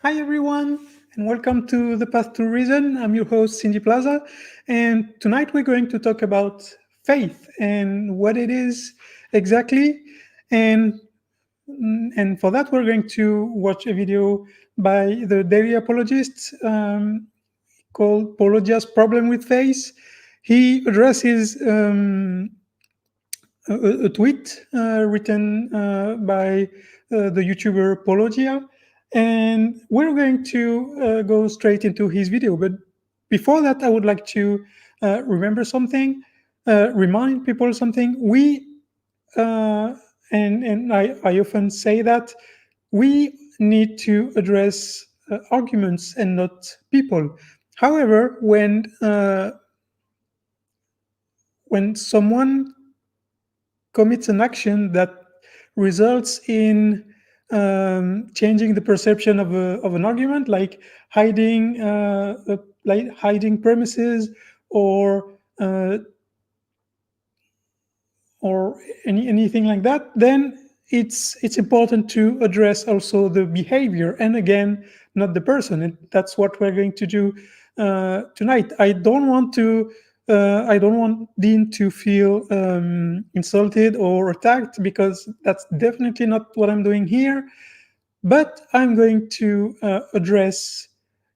Hi, everyone, and welcome to The Path to Reason. I'm your host, Cindy Plaza, and tonight we're going to talk about faith and what it is exactly. And, and for that, we're going to watch a video by the daily apologist called Paulogia's Problem with Faith. He addresses a tweet written by the YouTuber Paulogia, and we're going to go straight into his video. But before that, I would like to remember something, remind people something. Uh, I often say that we need to address arguments and not people. However, when someone commits an action that results in changing the perception of an argument, like hiding premises or uh, anything like that, then it's important to address also the behavior and again not the person. And that's what we're going to do tonight. I don't want Dean to feel insulted or attacked, because that's definitely not what I'm doing here. But I'm going to address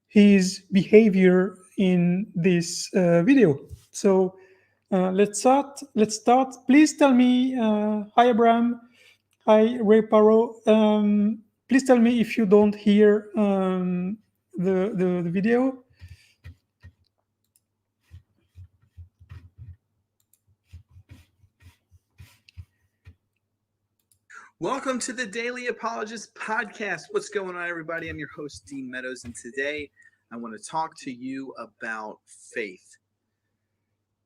his behavior in this video. So let's start. Let's start. Please tell me, hi Abraham, hi Ray Paro. Please tell me if you don't hear the video. Welcome to the Daily Apologist podcast. What's going on, everybody? I'm your host, Dean Meadows, and today I want to talk to you about faith.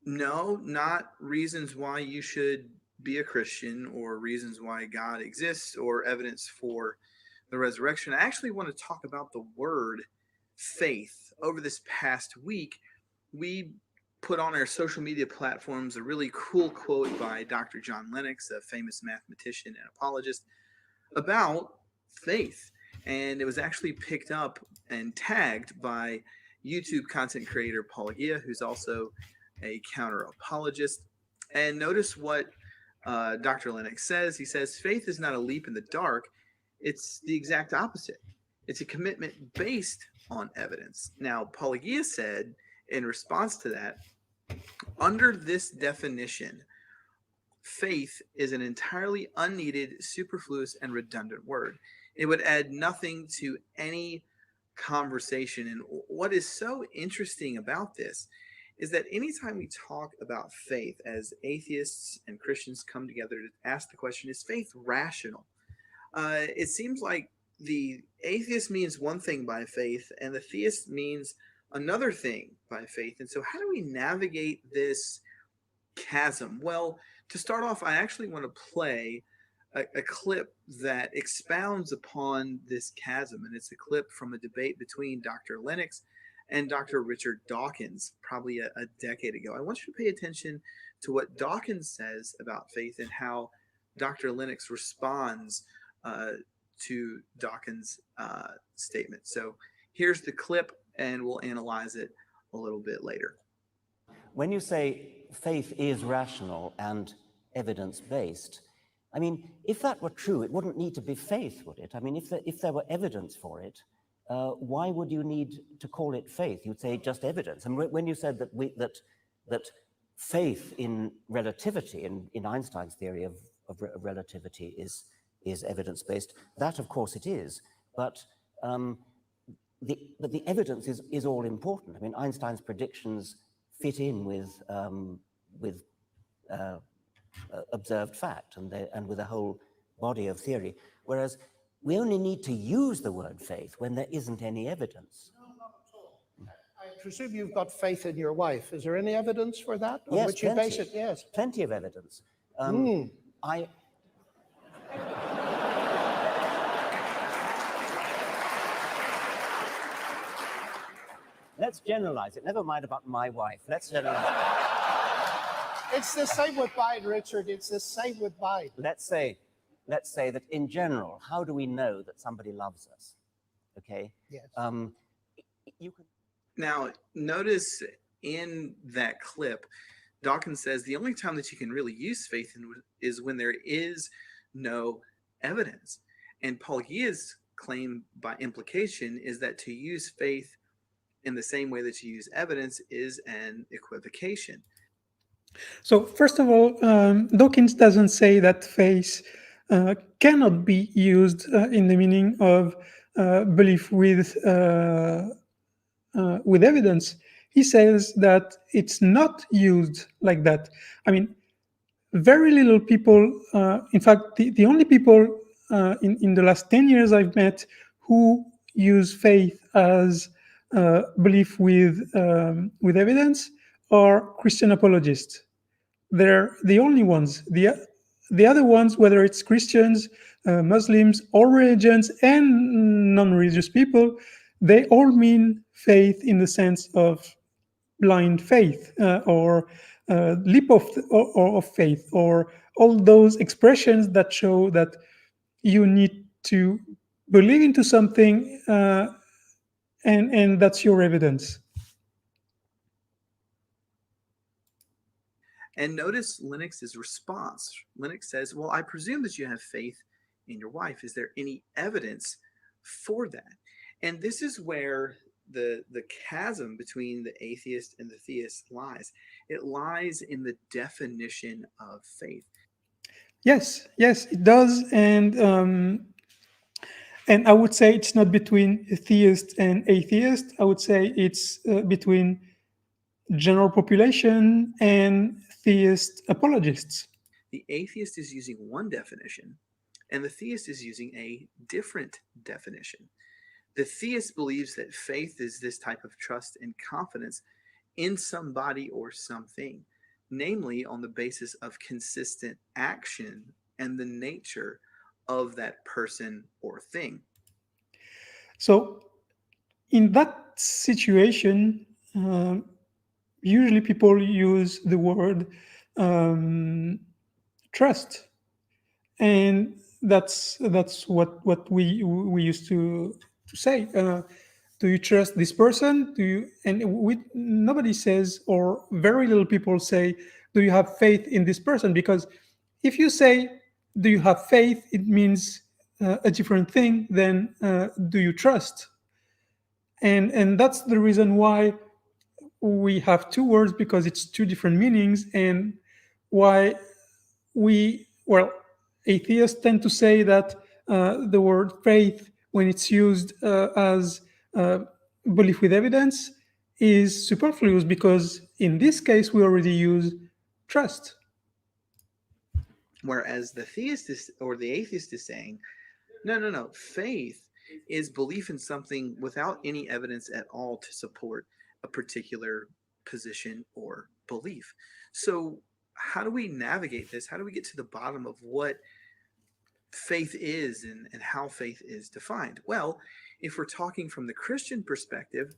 No, not reasons why you should be a Christian or reasons why God exists or evidence for the resurrection. I actually want to talk about the word faith. Over this past week, we put on our social media platforms a really cool quote by Dr. John Lennox, a famous mathematician and apologist, about faith. And it was actually picked up and tagged by YouTube content creator Paulogia, who's also a counter apologist. And notice what Dr. Lennox says. He says, faith is not a leap in the dark, it's the exact opposite. It's a commitment based on evidence. Now, Paulogia said in response to that, under this definition, faith is an entirely unneeded, superfluous, and redundant word. It would add nothing to any conversation. And what is so interesting about this is that anytime we talk about faith, as atheists and Christians come together to ask the question, is faith rational? It seems like the atheist means one thing by faith, and the theist means another thing by faith. And so, how do we navigate this chasm? Well, to start off, I actually want to play a clip that expounds upon this chasm, and it's a clip from a debate between Dr. Lennox and Dr. Richard Dawkins, probably a decade ago. I want you to pay attention to what Dawkins says about faith and how Dr. Lennox responds to Dawkins' statement. So here's the clip, and we'll analyze it a little bit later. When you say faith is rational and evidence-based, I mean, if that were true, it wouldn't need to be faith, would it? I mean, if there were evidence for it, why would you need to call it faith? You'd say just evidence. And when you said that faith in relativity, in Einstein's theory of relativity, is evidence-based, that of course it is. But the evidence is all important. I mean, Einstein's predictions fit in with observed fact and with a whole body of theory, whereas we only need to use the word faith when there isn't any evidence. No, not at all. I presume you've got faith in your wife. Is there any evidence for that? On Yes, which plenty. you base it? Yes. Plenty of evidence. Let's generalize it. Never mind about my wife. Let's generalize it. It's the same with mine, Richard. It's the same with mine. Let's say that in general, how do we know that somebody loves us? Okay, Yes. you can. Now, notice in that clip, Dawkins says the only time that you can really use faith is when there is no evidence. And Paulogia's claim by implication is that to use faith in the same way that you use evidence is an equivocation. So, first of all, Dawkins doesn't say that faith cannot be used in the meaning of belief with evidence. He says that it's not used like that. I mean, very little people, in fact, the only people in the last 10 years I've met who use faith as belief with evidence are Christian apologists. They're the only ones. The other ones, whether it's Christians, Muslims, all religions, and non-religious people, they all mean faith in the sense of blind faith or leap of faith, or all those expressions that show that you need to believe into something, and that's your evidence. And notice Lennox's response. Lennox says, well, I presume that you have faith in your wife. Is there any evidence for that? And this is where the chasm between the atheist and the theist lies. It lies in the definition of faith. Yes, it does, and I would say it's not between theist and atheist. I would say it's between general population and theist apologists. The atheist is using one definition, and the theist is using a different definition. The theist believes that faith is this type of trust and confidence in somebody or something, namely on the basis of consistent action and the nature of that person or thing. So, in that situation, usually people use the word um, trust, and that's what we used to say. Do you trust this person? Do you? And nobody says, or very little people say, do you have faith in this person? Because if you say, do you have faith, it means a different thing than do you trust. And that's the reason why we have two words, because it's two different meanings, and why atheists tend to say that the word faith, when it's used as uh, belief with evidence, is superfluous, because in this case we already use trust. Whereas the theist is, or the atheist is saying, no, no, no. Faith is belief in something without any evidence at all to support a particular position or belief. So, how do we navigate this? How do we get to the bottom of what faith is and how faith is defined? Well, if we're talking from the Christian perspective,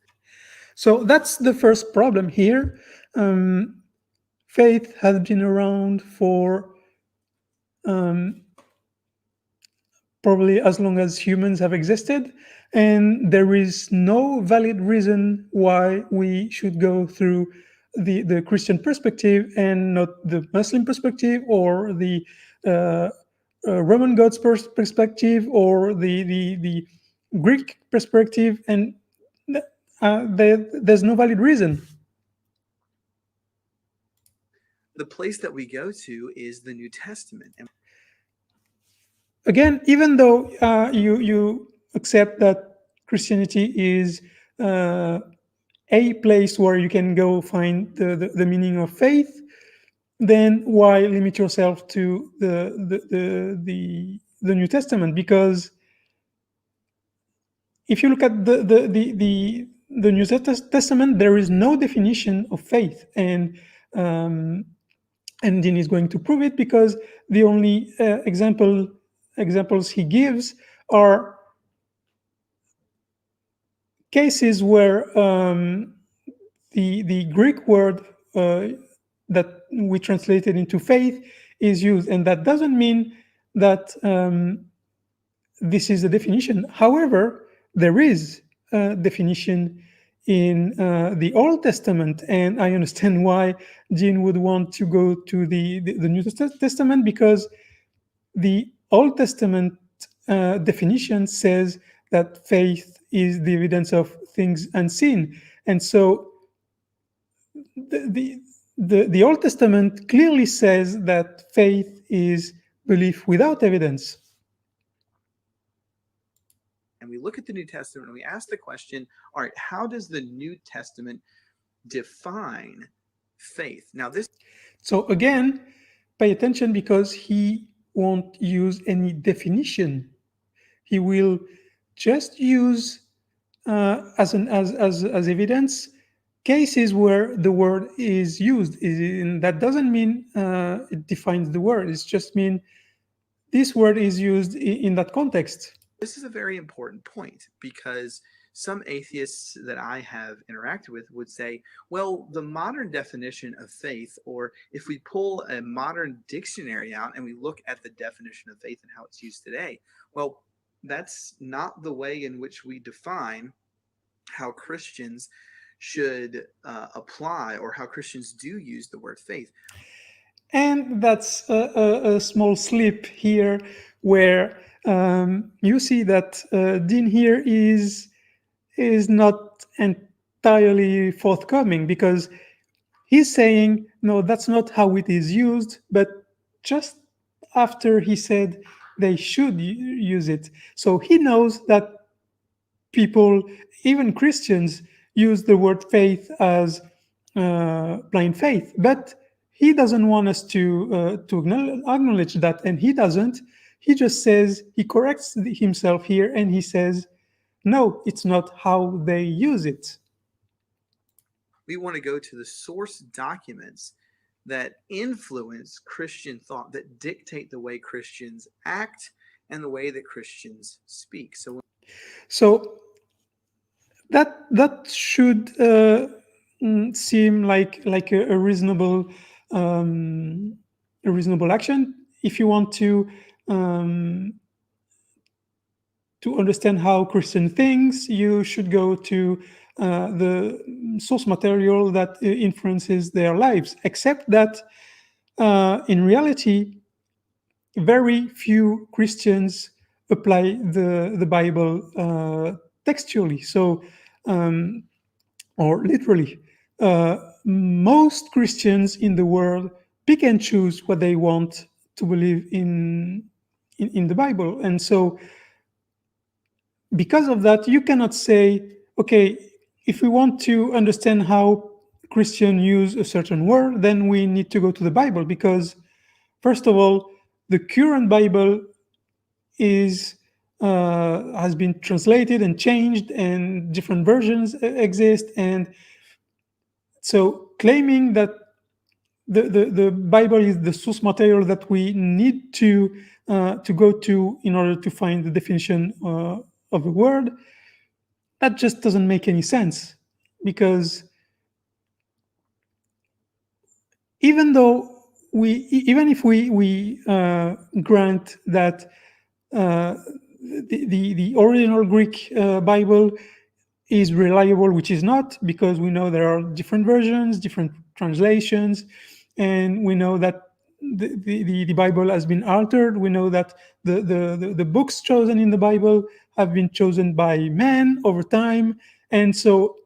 So that's the first problem here. Faith has been around for probably as long as humans have existed, and there is no valid reason why we should go through the Christian perspective and not the Muslim perspective, or the uh, Roman gods perspective, or the Greek perspective, and there's no valid reason. the place that we go to is the New Testament. And Again, even though you accept that Christianity is uh, a place where you can go find the meaning of faith, then why limit yourself to the New Testament? Because if you look at the New Testament, there is no definition of faith, and Dean is going to prove it, because the only examples he gives are cases where the Greek word that we translated into faith is used, and that doesn't mean that this is the definition. However, there is a definition in the Old Testament, and I understand why Jean would want to go to the New Testament, because the Old Testament definition says that faith is the evidence of things unseen, and so the, the the Old Testament clearly says that faith is belief without evidence. And we look at the New Testament and we ask the question, all right, how does the New Testament define faith? Now, this So again, pay attention, because he won't use any definition. He will just use as evidence cases where the word is used. And that doesn't mean it defines the word. It's just mean this word is used in that context. this is a very important point, because some atheists that I have interacted with would say, well, the modern definition of faith, or if we pull a modern dictionary out and we look at the definition of faith and how it's used today, well, that's not the way in which we define how Christians should apply, or how Christians do use the word faith. And that's a small slip here, where you see that Dean here is not entirely forthcoming, because he's saying, no, that's not how it is used, but just after he said they should use it. So he knows that people, even Christians, use the word faith as blind faith, but he doesn't want us to acknowledge that, and he doesn't. He just says, he corrects himself here, and he says, no, it's not how they use it. We want to go to the source documents that influence Christian thought, that dictate the way Christians act and the way that Christians speak. So that should seem like a reasonable action. If you want to understand how Christian thinks, you should go to the source material that influences their lives. Except that in reality, very few Christians apply the Bible textually, or literally. Most Christians in the world pick and choose what they want to believe in the Bible, and so because of that, you cannot say, okay, if we want to understand how Christians use a certain word, then we need to go to the Bible, because first of all, the current Bible has been translated and changed, and different versions exist, and so claiming that the Bible is the source material that we need to go to in order to find the definition of a word, that just doesn't make any sense, because even if we grant that the original Greek Bible is reliable, which is not, because we know there are different versions, different translations, and we know that the Bible has been altered. We know that the books chosen in the Bible have been chosen by men over time, and so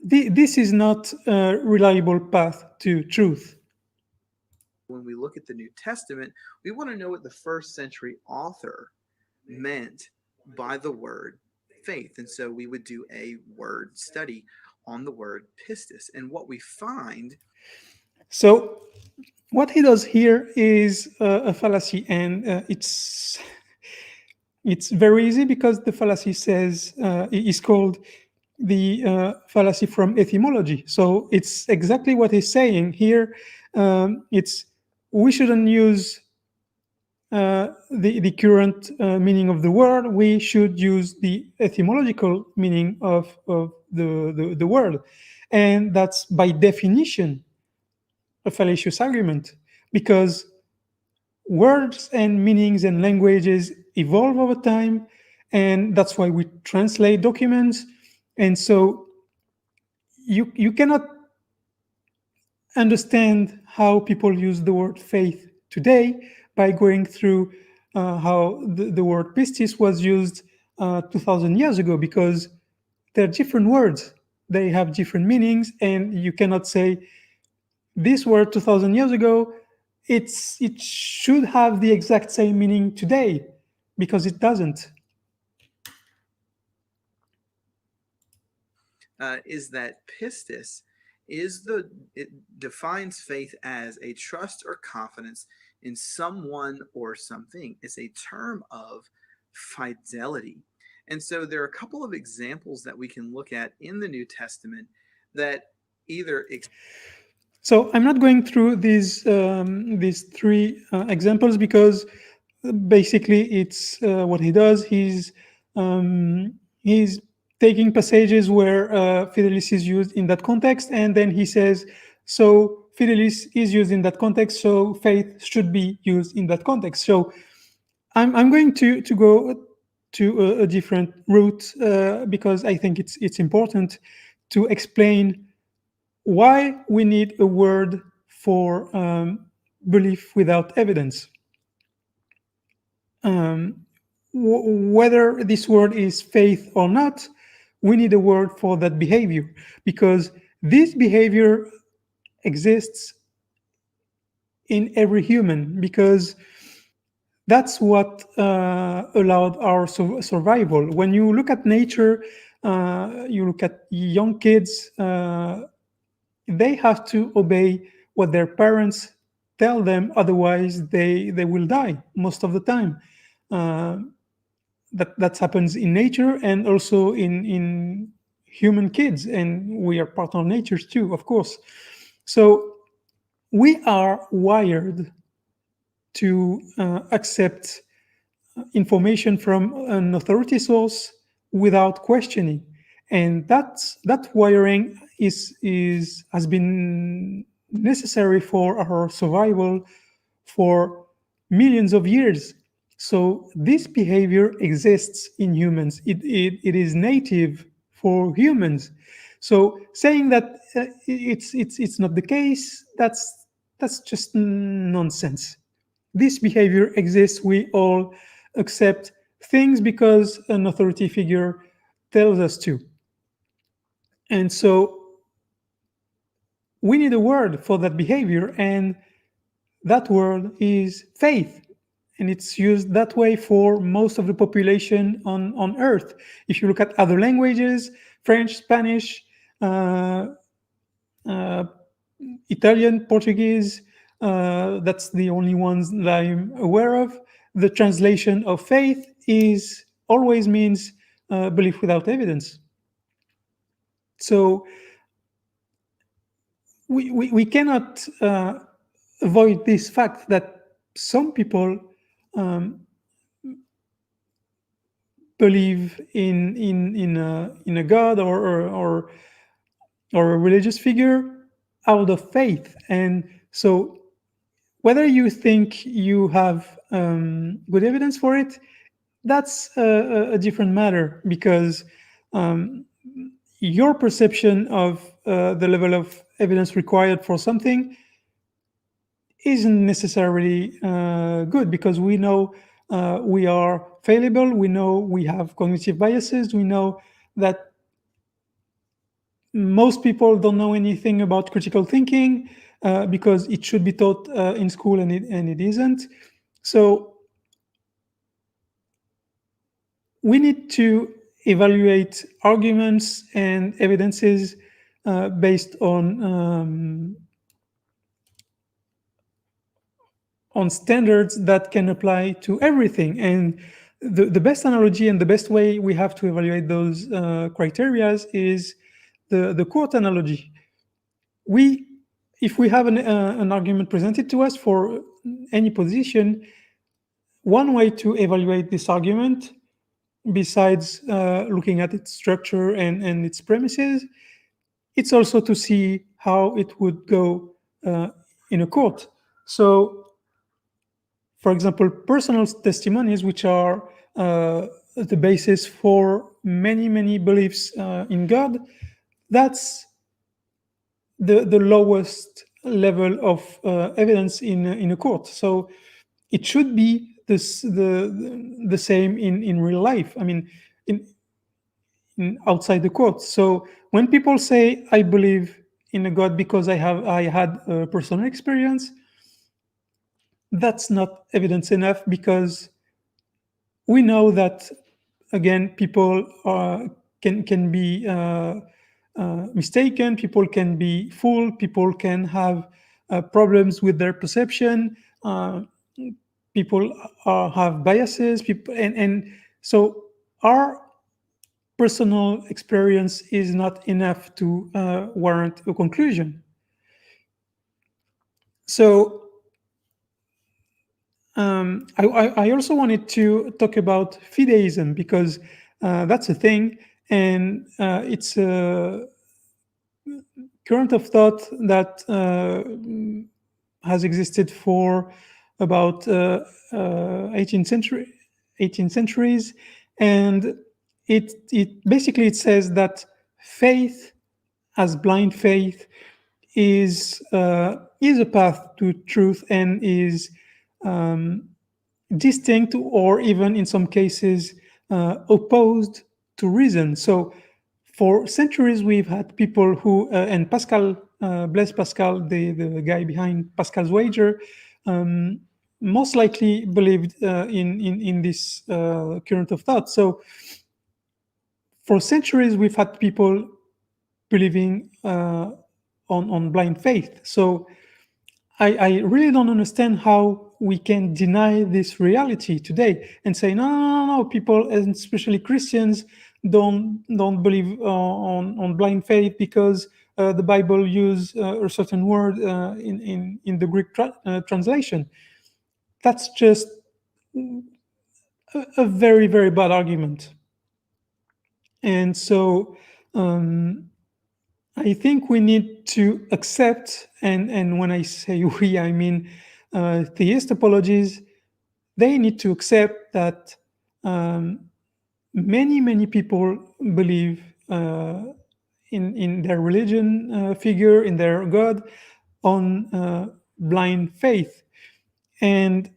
this is not a reliable path to truth. When we look at the New Testament, we want to know what the first century author meant by the word faith. And so we would do a word study on the word pistis. And what we find. So what he does here is a fallacy, and it's very easy, because the fallacy is called the fallacy from etymology. So it's exactly what he's saying here. It's we shouldn't use the current meaning of the word. We should use the etymological meaning of the word, and that's by definition a fallacious argument, because words and meanings and languages evolve over time, and that's why we translate documents. And so you cannot understand how people use the word faith today by going through how the word pistis was used 2000 years ago, because they're different words. They have different meanings, and you cannot say this word 2000 years ago, it should have the exact same meaning today, because it doesn't. Is that pistis it defines faith as a trust or confidence in someone or something. It's a term of fidelity. And so there are a couple of examples that we can look at in the New Testament that either So I'm not going through these three examples, because basically it's what he does. He's taking passages where fidelis is used in that context, and then he says, so fidelis is used in that context, so faith should be used in that context. So I'm going to go to a different route, because I think it's important to explain why we need a word for belief without evidence. Whether this word is faith or not, we need a word for that behavior, because this behavior exists in every human, because that's what allowed our survival. When you look at nature, you look at young kids, they have to obey what their parents tell them, otherwise they will die most of the time. That happens in nature, and also in human kids, and we are part of nature too, of course. So we are wired to accept information from an authority source without questioning, and that wiring has been necessary for our survival for millions of years. So this behavior exists in humans. It is native for humans. So saying that it's not the case, that's just nonsense. This behavior exists. We all accept things because an authority figure tells us to. And so we need a word for that behavior, and that word is faith. And it's used that way for most of the population on Earth. If you look at other languages, French, Spanish, uh, uh, Italian, Portuguese, that's the only ones that I'm aware of. The translation of faith is always means belief without evidence. So we cannot avoid this fact that some people believe in a god or a religious figure out of faith. And so whether you think you have good evidence for it, that's a different matter, because your perception of the level of evidence required for something isn't necessarily good, because we know we are fallible, we know we have cognitive biases, we know that most people don't know anything about critical thinking because it should be taught in school, and it isn't. So we need to evaluate arguments and evidences based on standards that can apply to everything. And the best analogy and the best way we have to evaluate those criteria is the court analogy. If we have an argument presented to us for any position, one way to evaluate this argument, besides looking at its structure and its premises, it's also to see how it would go in a court. So, for example, personal testimonies, which are the basis for many beliefs in God, that's the lowest level of evidence in a court. So it should be the same in real life. I mean, in outside the court. So when people say I believe in a God because I had a personal experience, that's not evidence enough, because we know that, again, people can be mistaken, people can be fooled, people can have problems with their perception, people have biases, people, and so our personal experience is not enough to warrant a conclusion. So I also wanted to talk about fideism, because that's a thing, and it's a current of thought that has existed for about 18th century, 18 centuries, and it basically it says that faith, as blind faith, is a path to truth, and is distinct, or even in some cases opposed to reason. So for centuries we've had people who and Pascal, Blaise Pascal, the guy behind Pascal's wager, most likely believed in this current of thought. So for centuries we've had people believing on blind faith. So I really don't understand how we can deny this reality today and say no, people, and especially Christians, don't believe on blind faith because the Bible use a certain word in the Greek translation. That's just a very bad argument. And so I think we need to accept, and when I say we, I mean theist apologies, they need to accept that many people believe in their religion figure, in their God, on blind faith. And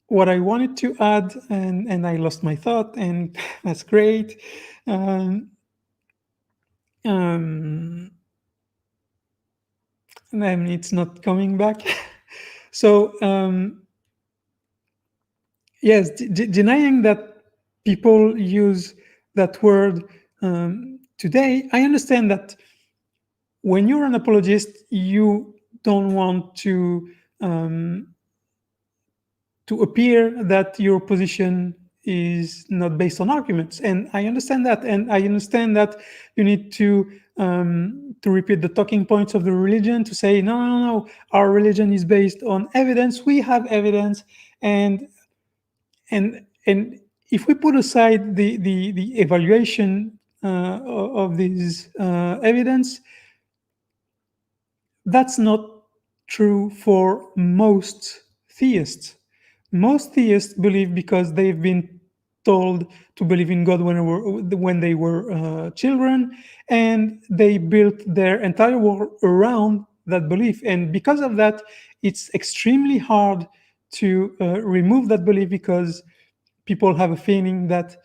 what I wanted to add, and I lost my thought, and that's great. And it's not coming back. So yes, denying that people use that word today, I understand that when you're an apologist, you don't want to appear that your position is not based on arguments, and I understand that, and I understand that you need to repeat the talking points of the religion, to say no, our religion is based on evidence, we have evidence, and if we put aside the evaluation of this evidence, that's not true for most theists. Most theists believe because they've been told to believe in God when they were children, and they built their entire world around that belief. And because of that, it's extremely hard to remove that belief, because people have a feeling that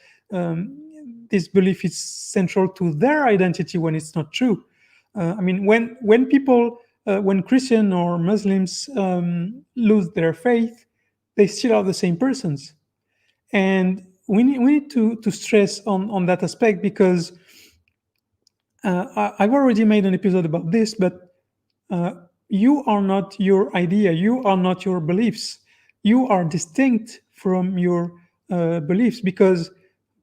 this belief is central to their identity when it's not true. I mean, when people, when Christian or Muslims lose their faith, they still are the same persons, and we need to stress on that aspect, because I've already made an episode about this, but you are not your idea, you are not your beliefs, you are distinct from your beliefs, because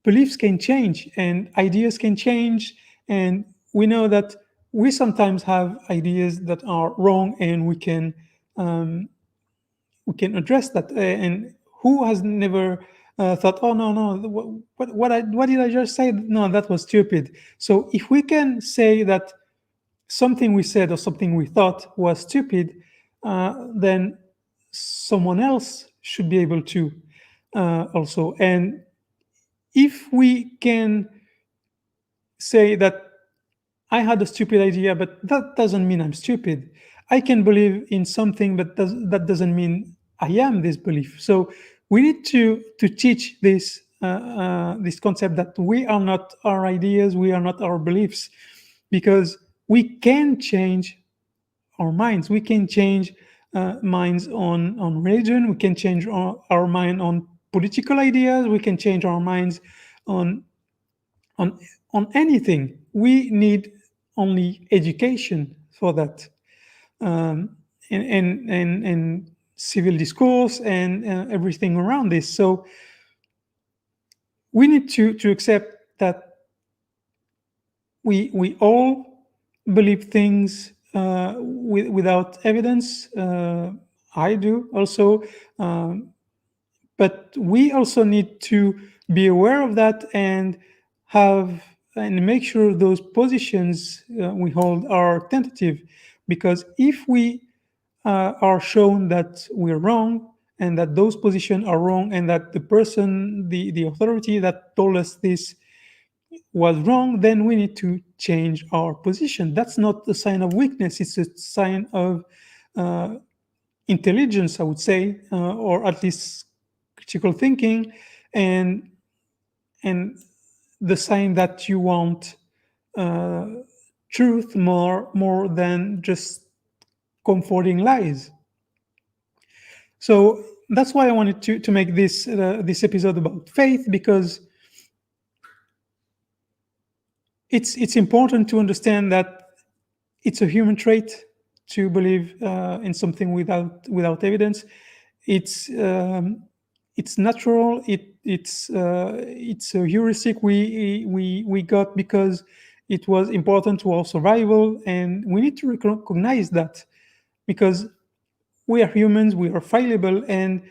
beliefs can change and ideas can change, and we know that we sometimes have ideas that are wrong, and we can address that. And who has never thought, oh no, what did I just say? No, that was stupid. So if we can say that something we said or something we thought was stupid, then someone else should be able to. also. And if we can say that I had a stupid idea, but that doesn't mean I'm stupid. I can believe in something, but that doesn't mean I am this belief. So we need to teach this concept that we are not our ideas, we are not our beliefs, because we can change our minds. We can change minds on religion. We can change our mind on political ideas. We can change our minds on on on anything. We need only education for that, and civil discourse and everything around this. So we need to accept that we all believe things without evidence. I do also, but we also need to be aware of that and have and make sure those positions we hold are tentative, because if we are shown that we're wrong and that those positions are wrong and that the person, the authority that told us this was wrong, then we need to change our position. That's not a sign of weakness, it's a sign of uh, intelligence, I would say, or at least critical thinking, and and the sign that you want uh, truth more than just comforting lies. So that's why I wanted to make this episode about faith, because it's important to understand that it's a human trait to believe in something without evidence. It's it's natural. It's a heuristic we got because it was important to our survival, and we need to recognize that, because we are humans, we are fallible, and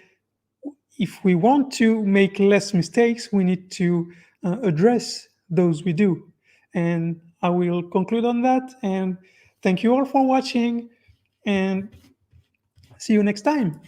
if we want to make less mistakes, we need to address those we do. And I will conclude on that. And thank you all for watching, and see you next time.